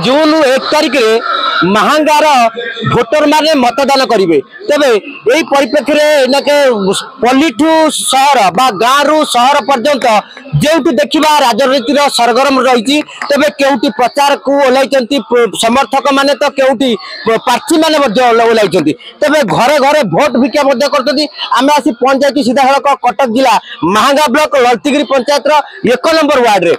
जून 1 तारिख महांगार भोटर माने मतदान करेंगे तेरे यही परिप्रेक्षी पल्लीठू सहर बा गाँव सहर पर्यंत जो देखा राजनीतिर सरगरम रही तेरे के प्रचार को ओह्ल समर्थक माने तो के प्रार्थी माने ओह्ल तेरे घरे घरे भोट भिक्षा करम आसी पहुंचाई सीधा सड़क कटक जिला Mahanga block Lalitgiri panchayat 1 number ward रे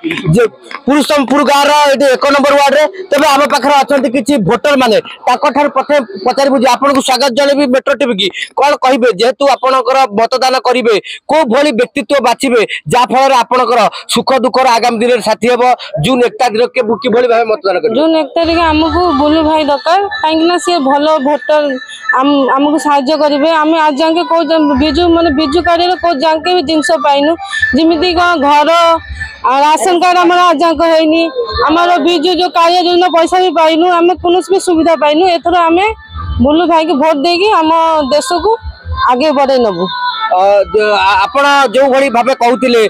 पुरुषमपुर गाँव 1 नंबर वार्ड रे तेरे आम पाखे अच्छा किसी भोटर माने प्रथम पचार बुझे आपको स्वागत जनइबी मेट्रो टीवी की कौन कहे जेहेतु आपणकर मतदान करेंगे कौ भली व्यक्तित्व बाछिबे जहाँफल आपणकर सुख दुखर आगामी दिन साथी हे जून 1 तारिख किभली भाव मतदान कर जून 1 तारिख आमको बुलू भाई दरकार कहीं सी भल भोटर आमको साहाय्य करेंगे आम आज जाके कौ बिजु मान बिजु कार्ड कौ जाके भी जिनस पाइनु जमी घर राशन कार्ड आम आज जाक है आमर बिजु जो कार्य जो पैसा भी पाइनु आम कौन भी सुविधा पाइनु एथर आम बुलू भाई की भोट देगी आम देश को आगे बढ़े नबू आपण जो भली भावे कहते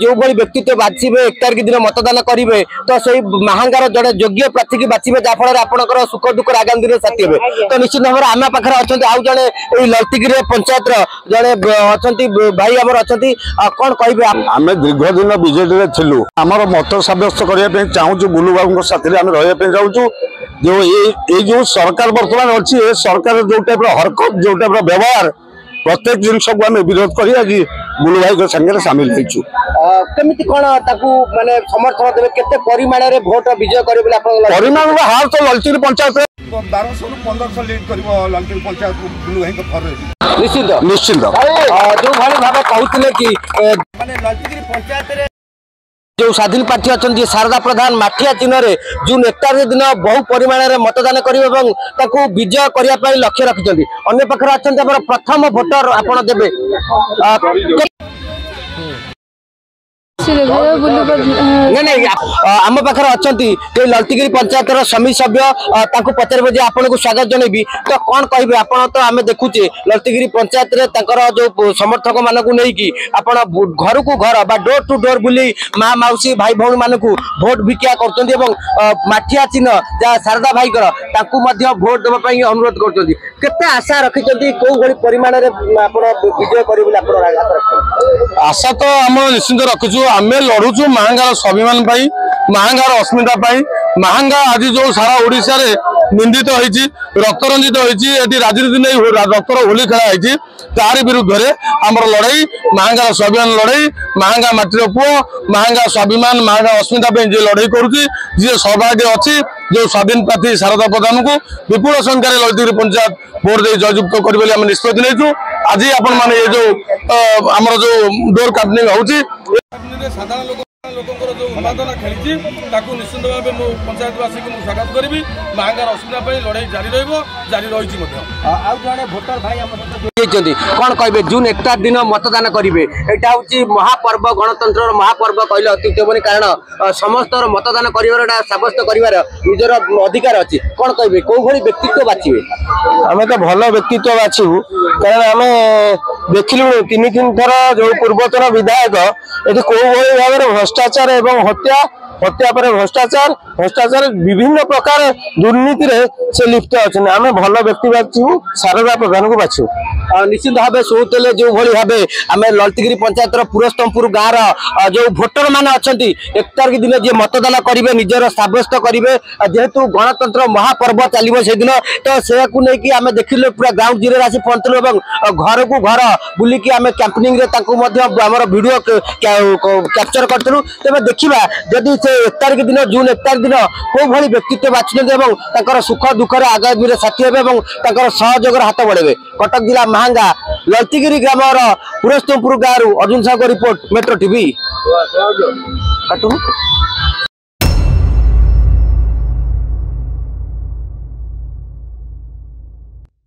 जो भली व्यक्तित्व बाछिबे 1 तारिख दिन मतदान करेंगे तो सही महांगार जड़े योग्य प्रार्थी की बाछिबे जहाँफल आपंकर सुख दुख आगामी दिन साथी हे तो निश्चित भाव आम पाखे अच्छा आउ जड़े ललतीगिरी पंचायत जड़े अच्छा भाई आमर अच्छा कौन कहे आम दीर्घ दिन बीजेडी में थिलु आमर मत सब्यस्त करने चाहूँ बुलू बाबू साथी आम रही चाहूँ जो ये जो सरकार बर्तमान अच्छी सरकार जो टाइप हरकत जो टाइप व्यवहार प्रत्येक जिनस को आम विरोध कर आज बुलू भाई संगे सामिल केमिति कौन माने समर्थन देवे केते परिमाण रे भोट विजय करे बोले आपण परिमाण हार तो ललतीगिरी पंचायत 1200 रु 1500 लीड करिवो ललतीगिरी पंचायत बुलू भाई को फर निश्चित निश्चित जो भाई भाबे कहउतले कि माने ललतीगिरी पंचायत रे जो स्वाधीन प्रार्थी अच्छा शारदा प्रधान माठिया चिन्ह जून 1 तारिख दिन बहु परिमाण में मतदान करेंगे विजय करने लक्ष्य रखिंट अन्य पाखे अच्छा प्रथम भोटर आपड़ देवे नहीं आम पाखे अच्छा ललतीगिरी पंचायत समिति सभ्य पचारे जे आपन को स्वागत जनइबी तो कौन कहे आप तो आम देखुचे ललतीगिरी पंचायत जो समर्थक मान को लेकिन घर को घर बा डोर टू डोर बुली माँ मौसी भाई भौणी मान भोट भिक्षा कर माठिया चिन्ह जहाँ शारदा भाई भोट देवाई अनुरोध कर आशा रखिंट कौ भाई परिमाण में विजय कर आशा तो आम निश्चित रखीचु आम लड़ुचु महांगार स्वाभिमान महांगार अस्मिता महांगा आज जो सारा ओडिशा रे निंदित होती रक्त रंजित होती राजनीति नहीं रक्तर होली खेला तार विरुद्ध में आम लड़ाई महांगार स्वाभिमान लड़ाई महांगा माटीर पुओ महांगा स्वाभिमान महांगा अस्मिता जी लड़ाई करुच्ची जी सौभाग्य अच्छी जो स्वाधीन प्रार्थी शारदा प्रधान को विपुल संख्यार ललतीगिरी पंचायत भोट दे जययुक्त कर निष्पत्ति नहीं आज आपण मैंने ये जो आम जो डोर काटनिंग होची साधारण लोकंर जो उन्मादना खेली निश्चित भाव मो पंचायतवासी को स्वागत करी महांगार असुविधा लड़ाई जारी रही भोटर भाई कौन कहे जून 1 तारिख दिन मतदान करेंगे यहाँ हूँ महापर्व गणतंत्र महापर्व कहले अत्युत्तम कारण समस्त मतदान कर सब्यस्त कर निजर अधिकार अच्छी कौन कहे कौ भाई व्यक्तित्व बाछिबे आम तो भल व्यक्तित्व बाछू कारण आम देखिलु 3 थर जो पूर्वतन विधायक ये कौ भाई भाव भ्रष्टाचार एवं हत्या पर भ्रष्टाचार विभिन्न प्रकार दुर्नीति से लिप्त अच्छा आम भल व्यक्ति बाछू शारदा प्रधान को बाछू निश्चित भाव शुणुले जो भाई भाव आम ललतीगिरी पंचायत पुरस्तमपुर गाँव जो भोटर मान अच्छा 1 तारिख दिन जी मतदान करेंगे निजर सब्यस्त करेंगे जेहेतु गणतंत्र महापर्व चलो से दिन तो से लेकिन आम देखिले पूरा ग्राउंड जीरो आसी पहुंचलु घर को घर बुलिकी आम कैंपेनिंग आमर वीडियो कैप्चर करूँ तेज देखा जदि से 1 तारिख दिन जून 1 तारिख दिन कौ भाई व्यक्तित्व बाछुं सुख दुखर आगामी साथी हे सहयोग हाथ बढ़े कटक जिला महांगा ललतीगिरी ग्राम पुरस्तमपुर गाँव Arjun Sahu report metro TV.